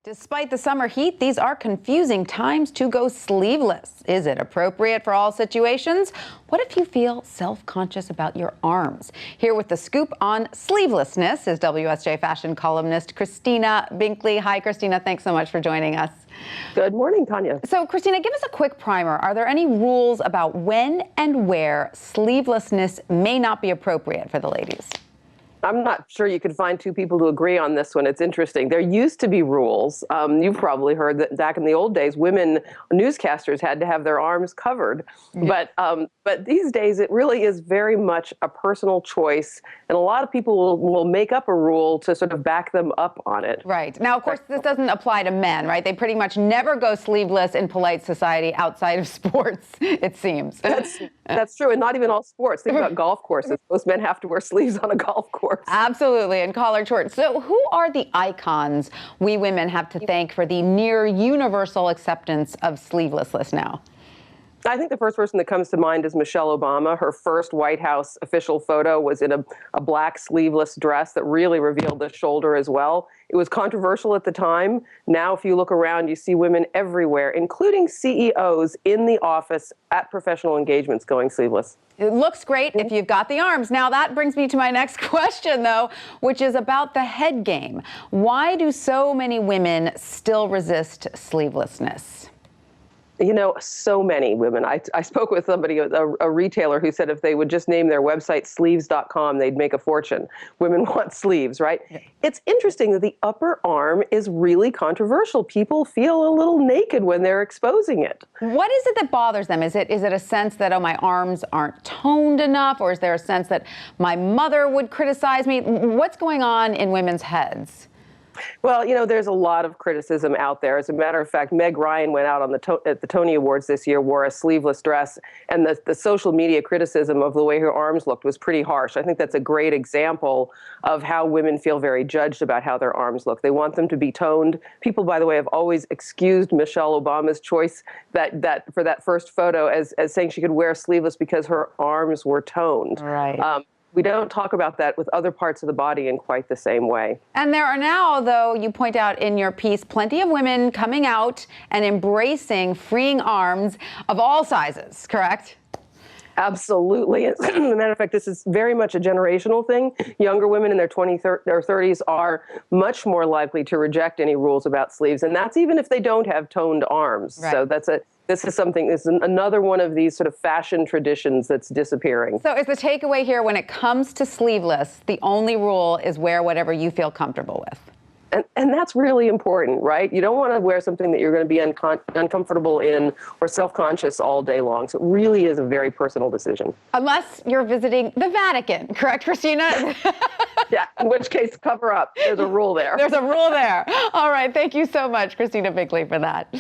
Despite the summer heat, these are confusing times to go sleeveless. Is it appropriate for all situations? What if you feel self-conscious about your arms? Here with the scoop on sleevelessness is WSJ fashion columnist Christina Binkley. Hi, Christina. Thanks so much for joining us. Good morning, Tanya. So, Christina, give us a quick primer. Are there any rules about when and where sleevelessness may not be appropriate for the ladies? I'm not sure you could find two people to agree on this one. It's interesting. There used to be rules. You've probably heard that back in the old days, women newscasters had to have their arms covered. But these days, it really is very much a personal choice. And a lot of people will make up a rule to sort of back them up on it. Right. Now, of course, this doesn't apply to men, right? They pretty much never go sleeveless in polite society outside of sports, it seems. That's true. And not even all sports. Think about golf courses. Most men have to wear sleeves on a golf course. Absolutely, and collared shorts. So who are the icons we women have to thank for the near universal acceptance of sleevelessness now? I think the first person that comes to mind is Michelle Obama. Her first White House official photo was in a black sleeveless dress that really revealed the shoulder as well. It was controversial at the time. Now, if you look around, you see women everywhere, including CEOs in the office at professional engagements going sleeveless. It looks great if you've got the arms. Now, that brings me to my next question, though, which is about the head game. Why do so many women still resist sleevelessness? You know, so many women. I spoke with somebody, a retailer, who said if they would just name their website sleeves.com, they'd make a fortune. Women want sleeves, right? Yeah. It's interesting that the upper arm is really controversial. People feel a little naked when they're exposing it. What is it that bothers them? Is it a sense that, oh, my arms aren't toned enough? Or is there a sense that my mother would criticize me? What's going on in women's heads? Well, you know, there's a lot of criticism out there. As a matter of fact, Meg Ryan went out on at the Tony Awards this year, wore a sleeveless dress, and the social media criticism of the way her arms looked was pretty harsh. I think that's a great example of how women feel very judged about how their arms look. They want them to be toned. People, by the way, have always excused Michelle Obama's choice that for that first photo as saying she could wear sleeveless because her arms were toned. Right. We don't talk about that with other parts of the body in quite the same way. And there are now, though, you point out in your piece, plenty of women coming out and embracing freeing arms of all sizes, correct? Absolutely. As a matter of fact, this is very much a generational thing. Younger women in their 20s or 30s are much more likely to reject any rules about sleeves, and that's even if they don't have toned arms. Right. So this is another one of these sort of fashion traditions that's disappearing. So is the takeaway here, when it comes to sleeveless, the only rule is wear whatever you feel comfortable with? And that's really important, right? You don't want to wear something that you're going to be uncomfortable in or self-conscious all day long. So it really is a very personal decision. Unless you're visiting the Vatican, correct, Christina? Yeah, in which case, cover up. There's a rule there. There's a rule there. All right. Thank you so much, Christina Binkley, for that.